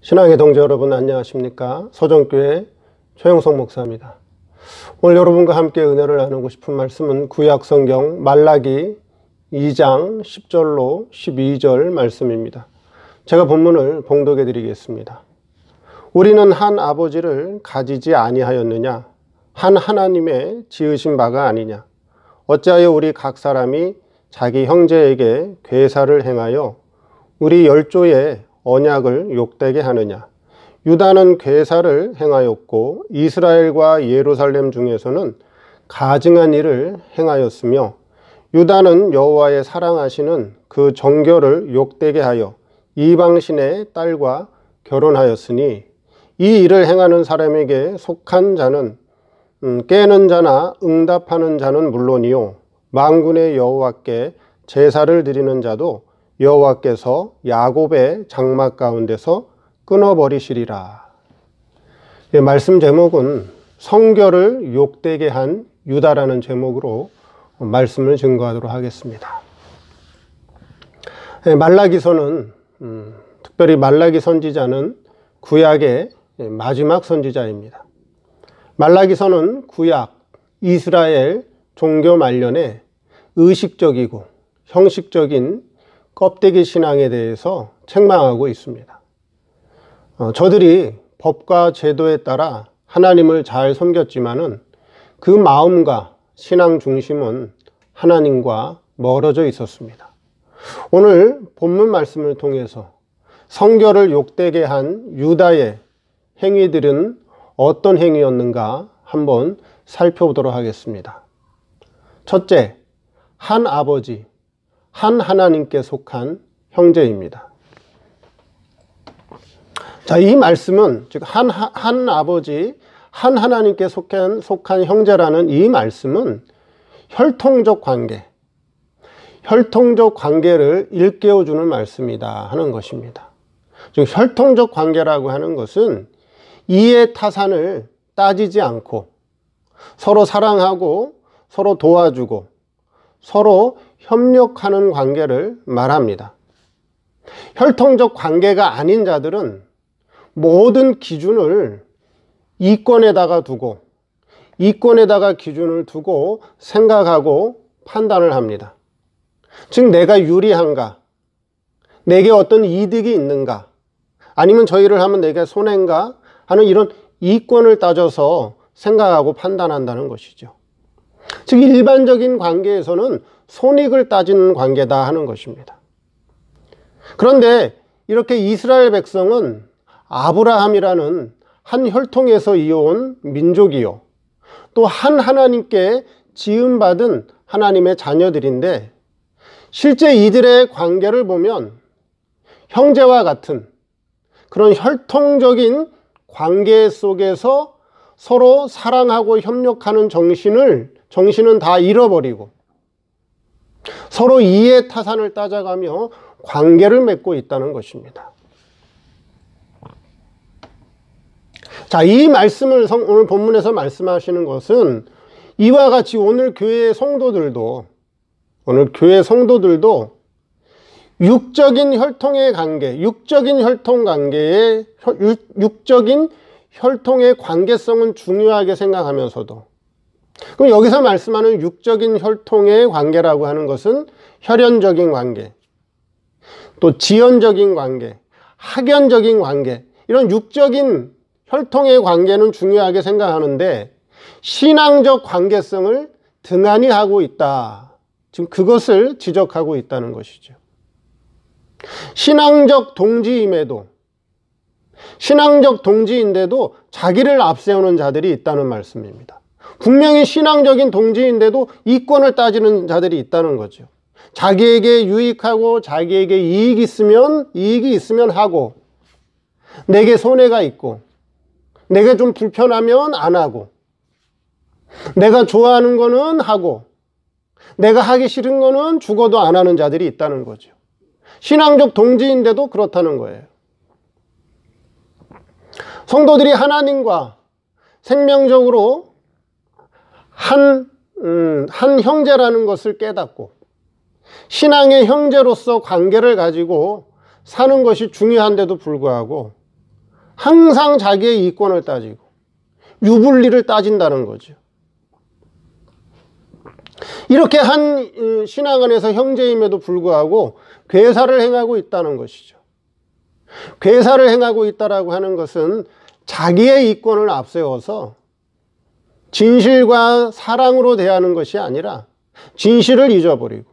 신앙의 동지 여러분 안녕하십니까? 서정교회 최영석 목사입니다. 오늘 여러분과 함께 은혜를 나누고 싶은 말씀은 구약성경 말라기 2장 10절로 12절 말씀입니다. 제가 본문을 봉독해 드리겠습니다. 우리는 한 아버지를 가지지 아니하였느냐? 한 하나님의 지으신 바가 아니냐? 어찌하여 우리 각 사람이 자기 형제에게 괴사를 행하여 우리 열조의 언약을 욕되게 하느냐? 유다는 괴사를 행하였고 이스라엘과 예루살렘 중에서는 가증한 일을 행하였으며 유다는 여호와의 사랑하시는 그 정결을 욕되게 하여 이방신의 딸과 결혼하였으니 이 일을 행하는 사람에게 속한 자는 깨는 자나 응답하는 자는 물론이요 만군의 여호와께 제사를 드리는 자도 여호와께서 야곱의 장막 가운데서 끊어버리시리라. 말씀 제목은 성결을 욕되게 한 유다라는 제목으로 말씀을 증거하도록 하겠습니다. 말라기서는 특별히 말라기 선지자는 구약의 마지막 선지자입니다. 말라기서는 구약 이스라엘 종교 말년에 의식적이고 형식적인 껍데기 신앙에 대해서 책망하고 있습니다. 저들이 법과 제도에 따라 하나님을 잘 섬겼지만은 그 마음과 신앙 중심은 하나님과 멀어져 있었습니다. 오늘 본문 말씀을 통해서 성결을 욕되게 한 유다의 행위들은 어떤 행위였는가 한번 살펴보도록 하겠습니다. 첫째, 한 아버지, 한 하나님께 속한 형제입니다. 자, 이 말씀은 즉 한 아버지, 한 하나님께 속한 형제라는 이 말씀은 혈통적 관계를 일깨워주는 말씀이다 하는 것입니다. 즉 혈통적 관계라고 하는 것은 이해 타산을 따지지 않고 서로 사랑하고 서로 도와주고 서로 협력하는 관계를 말합니다. 혈통적 관계가 아닌 자들은 모든 기준을 이권에다가 기준을 두고 생각하고 판단을 합니다. 즉 내가 유리한가? 내게 어떤 이득이 있는가? 아니면 저 일을 하면 내게 손해인가? 하는 이런 이권을 따져서 생각하고 판단한다는 것이죠. 즉 일반적인 관계에서는 손익을 따지는 관계다 하는 것입니다. 그런데 이렇게 이스라엘 백성은 아브라함이라는 한 혈통에서 이어온 민족이요 또 한 하나님께 지음받은 하나님의 자녀들인데 실제 이들의 관계를 보면 형제와 같은 그런 혈통적인 관계 속에서 서로 사랑하고 협력하는 정신은 다 잃어버리고 서로 이해 타산을 따져가며 관계를 맺고 있다는 것입니다. 자, 이 말씀을 오늘 본문에서 말씀하시는 것은 이와 같이 오늘 교회 성도들도 육적인 혈통의 관계성은 중요하게 생각하면서도 그럼 여기서 말씀하는 육적인 혈통의 관계라고 하는 것은 혈연적인 관계, 또 지연적인 관계, 학연적인 관계 이런 육적인 혈통의 관계는 중요하게 생각하는데 신앙적 관계성을 등한히 하고 있다. 지금 그것을 지적하고 있다는 것이죠. 신앙적 동지인데도 자기를 앞세우는 자들이 있다는 말씀입니다. 분명히 신앙적인 동지인데도 이권을 따지는 자들이 있다는 거죠. 자기에게 유익하고 자기에게 이익이 있으면 하고 내게 손해가 있고 내게 좀 불편하면 안 하고 내가 좋아하는 거는 하고 내가 하기 싫은 거는 죽어도 안 하는 자들이 있다는 거죠. 신앙적 동지인데도 그렇다는 거예요. 성도들이 하나님과 생명적으로 한 형제라는 것을 깨닫고 신앙의 형제로서 관계를 가지고 사는 것이 중요한데도 불구하고 항상 자기의 이권을 따지고 유불리를 따진다는 거죠. 이렇게 한 신앙 안에서 형제임에도 불구하고 괴사를 행하고 있다는 것이죠. 괴사를 행하고 있다라고 하는 것은 자기의 이권을 앞세워서 진실과 사랑으로 대하는 것이 아니라 진실을 잊어버리고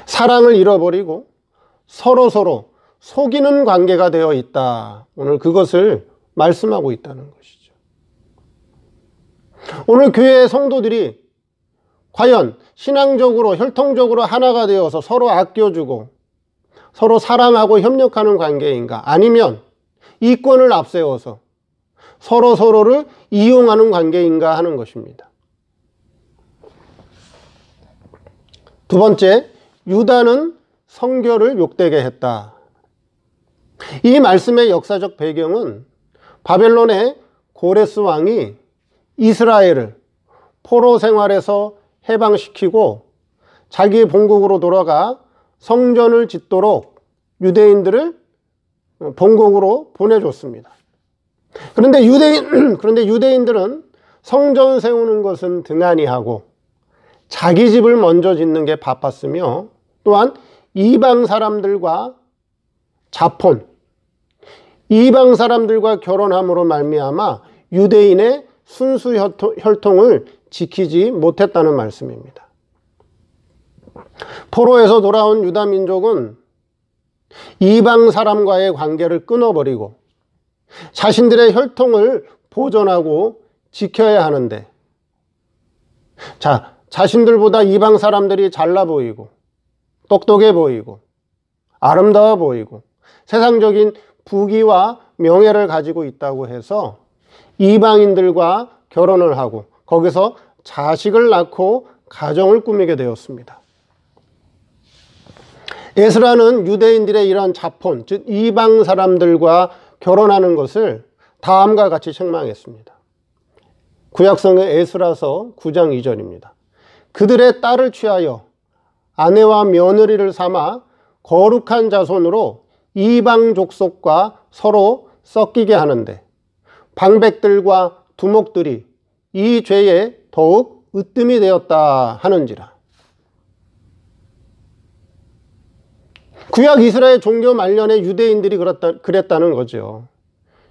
사랑을 잃어버리고 서로 속이는 관계가 되어 있다. 오늘 그것을 말씀하고 있다는 것이죠. 오늘 교회의 성도들이 과연 신앙적으로 혈통적으로 하나가 되어서 서로 아껴주고 서로 사랑하고 협력하는 관계인가? 아니면 이권을 앞세워서 서로를 이용하는 관계인가 하는 것입니다. 두 번째, 유다는 성결을 욕되게 했다. 이 말씀의 역사적 배경은 바벨론의 고레스 왕이 이스라엘을 포로 생활에서 해방시키고 자기의 본국으로 돌아가 성전을 짓도록 유대인들을 본국으로 보내줬습니다. 그런데 유대인들은 성전 세우는 것은 등한히 하고 자기 집을 먼저 짓는 게 바빴으며 또한 이방 사람들과 자폰, 이방 사람들과 결혼함으로 말미암아 유대인의 순수 혈통을 지키지 못했다는 말씀입니다. 포로에서 돌아온 유다 민족은 이방 사람과의 관계를 끊어버리고 자신들의 혈통을 보존하고 지켜야 하는데, 자신들보다 이방 사람들이 잘나 보이고 똑똑해 보이고 아름다워 보이고 세상적인 부귀와 명예를 가지고 있다고 해서 이방인들과 결혼을 하고 거기서 자식을 낳고 가정을 꾸미게 되었습니다. 에스라는 유대인들의 이러한 자폰, 즉 이방 사람들과 결혼하는 것을 다음과 같이 책망했습니다. 구약성의 에스라서 9장 2절입니다. 그들의 딸을 취하여 아내와 며느리를 삼아 거룩한 자손으로 이방 족속과 서로 섞이게 하는데 방백들과 두목들이 이 죄에 더욱 으뜸이 되었다 하는지라. 구약 이스라엘 종교 말년에 유대인들이 그랬다는 거죠.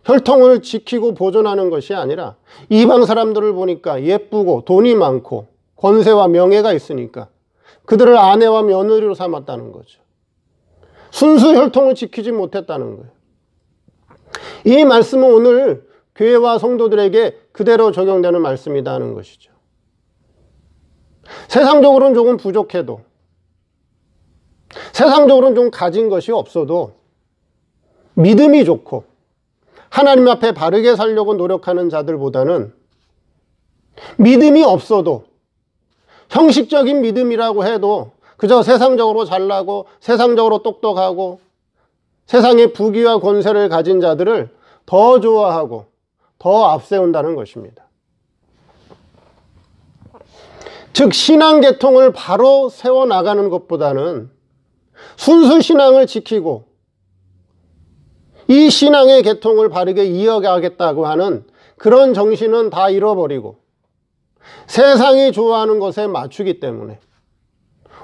혈통을 지키고 보존하는 것이 아니라 이방 사람들을 보니까 예쁘고 돈이 많고 권세와 명예가 있으니까 그들을 아내와 며느리로 삼았다는 거죠. 순수 혈통을 지키지 못했다는 거예요. 이 말씀은 오늘 교회와 성도들에게 그대로 적용되는 말씀이다 하는 것이죠. 세상적으로는 조금 부족해도, 세상적으로는 좀 가진 것이 없어도 믿음이 좋고 하나님 앞에 바르게 살려고 노력하는 자들보다는 믿음이 없어도 형식적인 믿음이라고 해도 그저 세상적으로 잘나고 세상적으로 똑똑하고 세상의 부귀와 권세를 가진 자들을 더 좋아하고 더 앞세운다는 것입니다. 즉 신앙 계통을 바로 세워나가는 것보다는 순수 신앙을 지키고 이 신앙의 계통을 바르게 이어가겠다고 하는 그런 정신은 다 잃어버리고 세상이 좋아하는 것에 맞추기 때문에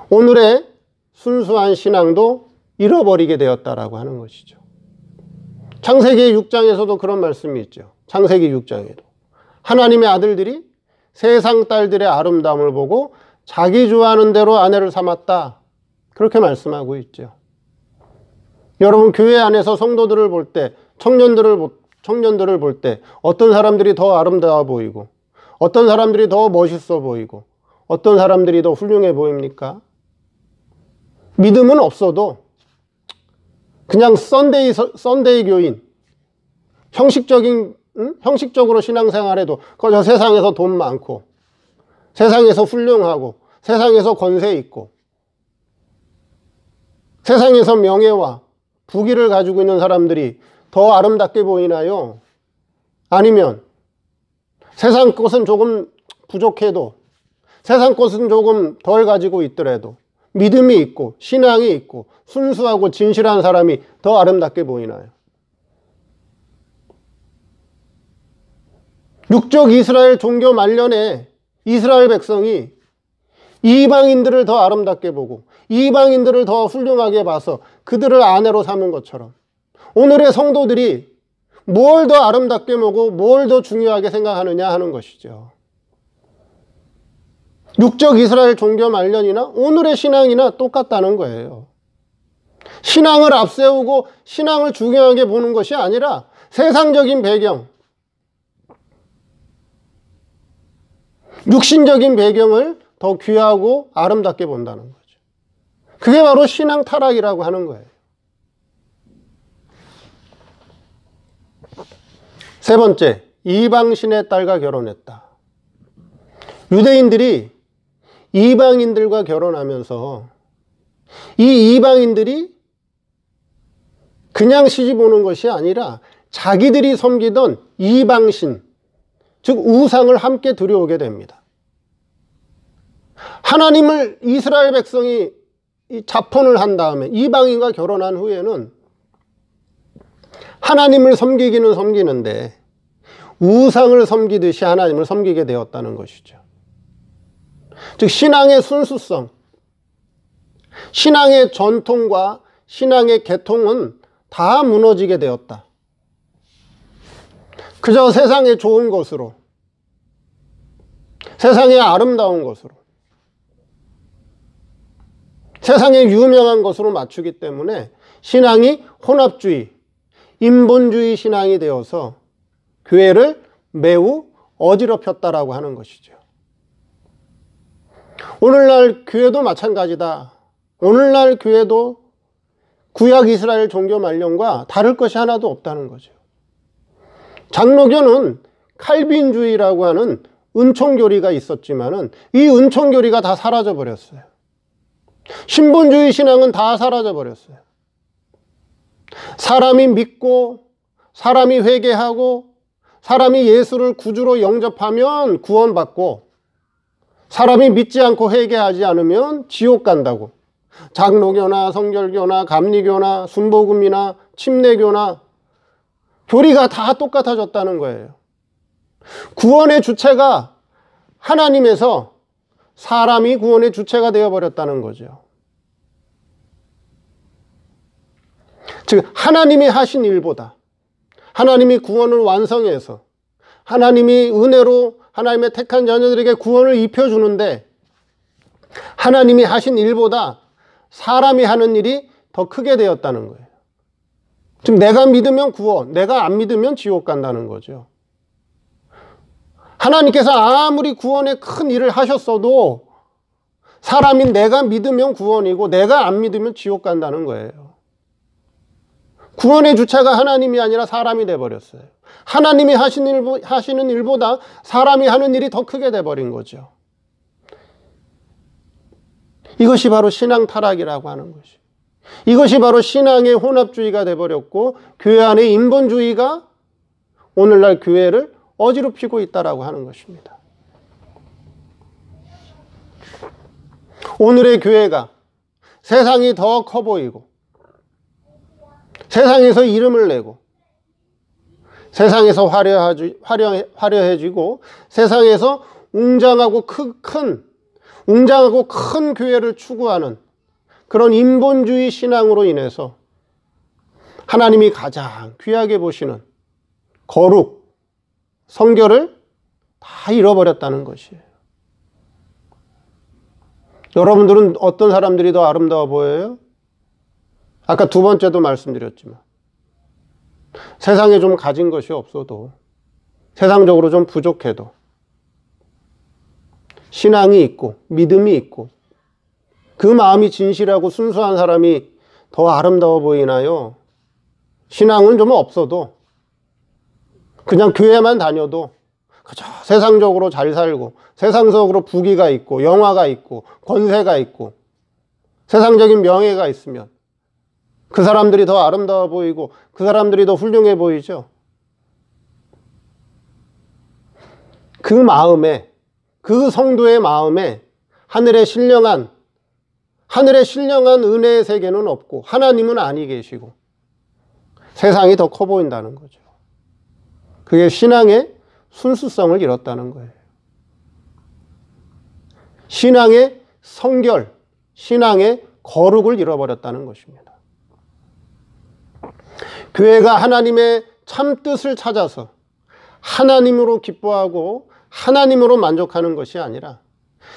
오늘의 순수한 신앙도 잃어버리게 되었다라고 하는 것이죠. 창세기 6장에서도 그런 말씀이 있죠. 창세기 6장에도 하나님의 아들들이 세상 딸들의 아름다움을 보고 자기 좋아하는 대로 아내를 삼았다, 그렇게 말씀하고 있죠. 여러분 교회 안에서 성도들을 볼 때, 청년들을 볼 때 어떤 사람들이 더 아름다워 보이고 어떤 사람들이 더 멋있어 보이고 어떤 사람들이 더 훌륭해 보입니까? 믿음은 없어도 그냥 썬데이 교인, 형식적으로 신앙생활해도 그저 세상에서 돈 많고 세상에서 훌륭하고 세상에서 권세 있고 세상에서 명예와 부귀를 가지고 있는 사람들이 더 아름답게 보이나요? 아니면 세상 것은 조금 부족해도 세상 것은 조금 덜 가지고 있더라도 믿음이 있고 신앙이 있고 순수하고 진실한 사람이 더 아름답게 보이나요? 육적 이스라엘 종교 말년에 이스라엘 백성이 이방인들을 더 아름답게 보고 이방인들을 더 훌륭하게 봐서 그들을 아내로 삼은 것처럼 오늘의 성도들이 뭘 더 아름답게 보고 뭘 더 중요하게 생각하느냐 하는 것이죠. 육적 이스라엘 종교 말년이나 오늘의 신앙이나 똑같다는 거예요. 신앙을 앞세우고 신앙을 중요하게 보는 것이 아니라 세상적인 배경, 육신적인 배경을 더 귀하고 아름답게 본다는 거죠. 그게 바로 신앙 타락이라고 하는 거예요. 세 번째, 이방신의 딸과 결혼했다. 유대인들이 이방인들과 결혼하면서 이 이방인들이 그냥 시집 오는 것이 아니라 자기들이 섬기던 이방신, 즉 우상을 함께 들여오게 됩니다. 하나님을 이스라엘 백성이 자폰을 한 다음에 이방인과 결혼한 후에는 하나님을 섬기기는 섬기는데 우상을 섬기듯이 하나님을 섬기게 되었다는 것이죠. 즉 신앙의 순수성, 신앙의 전통과 신앙의 계통은 다 무너지게 되었다. 그저 세상의 좋은 것으로, 세상의 아름다운 것으로, 세상의 유명한 것으로 맞추기 때문에 신앙이 혼합주의, 인본주의 신앙이 되어서 교회를 매우 어지럽혔다라고 하는 것이죠. 오늘날 교회도 마찬가지다. 오늘날 교회도 구약 이스라엘 종교 말년과 다를 것이 하나도 없다는 거죠. 장로교는 칼빈주의라고 하는 은총교리가 있었지만은 이 은총교리가 다 사라져 버렸어요. 신본주의 신앙은 다 사라져 버렸어요. 사람이 믿고 사람이 회개하고 사람이 예수를 구주로 영접하면 구원받고 사람이 믿지 않고 회개하지 않으면 지옥 간다고. 장로교나 성결교나 감리교나 순복음이나 침례교나 교리가 다 똑같아졌다는 거예요. 구원의 주체가 하나님에서 사람이 구원의 주체가 되어버렸다는 거죠. 즉 하나님이 하신 일보다 하나님이 구원을 완성해서 하나님이 은혜로 하나님의 택한 자녀들에게 구원을 입혀주는데 하나님이 하신 일보다 사람이 하는 일이 더 크게 되었다는 거예요. 즉 내가 믿으면 구원, 내가 안 믿으면 지옥 간다는 거죠. 하나님께서 아무리 구원의 큰 일을 하셨어도 사람인 내가 믿으면 구원이고 내가 안 믿으면 지옥 간다는 거예요. 구원의 주체가 하나님이 아니라 사람이 돼버렸어요. 하나님이 하시는 일보다 사람이 하는 일이 더 크게 돼버린 거죠. 이것이 바로 신앙 타락이라고 하는 것이. 이것이 바로 신앙의 혼합주의가 돼버렸고 교회 안에 인본주의가 오늘날 교회를 어지럽히고 있다라고 하는 것입니다. 오늘의 교회가 세상이 더 커 보이고 세상에서 이름을 내고 세상에서 화려해지고 세상에서 웅장하고 큰 교회를 추구하는 그런 인본주의 신앙으로 인해서 하나님이 가장 귀하게 보시는 거룩, 성결을 다 잃어버렸다는 것이에요. 여러분들은 어떤 사람들이 더 아름다워 보여요? 아까 두 번째도 말씀드렸지만 세상에 좀 가진 것이 없어도 세상적으로 좀 부족해도 신앙이 있고 믿음이 있고 그 마음이 진실하고 순수한 사람이 더 아름다워 보이나요? 신앙은 좀 없어도 그냥 교회만 다녀도 그저 세상적으로 잘 살고 세상적으로 부귀가 있고 영화가 있고 권세가 있고 세상적인 명예가 있으면 그 사람들이 더 아름다워 보이고 그 사람들이 더 훌륭해 보이죠. 그 마음에, 그 성도의 마음에 하늘의 신령한 은혜의 세계는 없고 하나님은 아니 계시고 세상이 더 커 보인다는 거죠. 그게 신앙의 순수성을 잃었다는 거예요. 신앙의 성결, 신앙의 거룩을 잃어버렸다는 것입니다. 교회가 하나님의 참 뜻을 찾아서 하나님으로 기뻐하고 하나님으로 만족하는 것이 아니라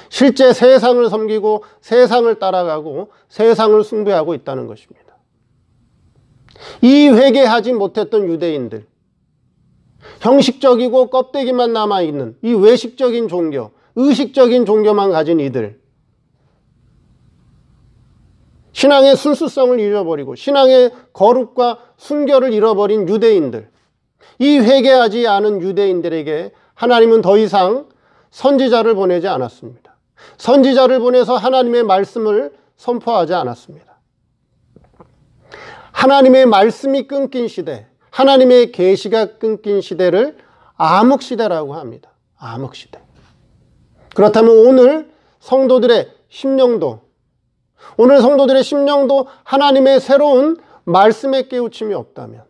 실제 세상을 섬기고 세상을 따라가고 세상을 숭배하고 있다는 것입니다. 이 회개하지 못했던 유대인들, 형식적이고 껍데기만 남아있는 이 외식적인 종교, 의식적인 종교만 가진 이들, 신앙의 순수성을 잃어버리고 신앙의 거룩과 순결을 잃어버린 유대인들, 이 회개하지 않은 유대인들에게 하나님은 더 이상 선지자를 보내지 않았습니다. 선지자를 보내서 하나님의 말씀을 선포하지 않았습니다. 하나님의 말씀이 끊긴 시대, 하나님의 계시가 끊긴 시대를 암흑시대라고 합니다. 암흑시대. 그렇다면 오늘 성도들의 심령도, 오늘 성도들의 심령도 하나님의 새로운 말씀의 깨우침이 없다면,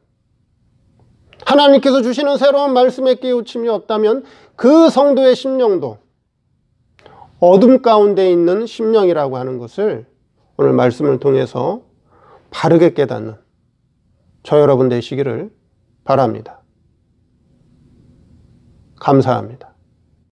하나님께서 주시는 새로운 말씀의 깨우침이 없다면 그 성도의 심령도 어둠 가운데 있는 심령이라고 하는 것을 오늘 말씀을 통해서 바르게 깨닫는 저 여러분 되시기를 바랍니다. 감사합니다.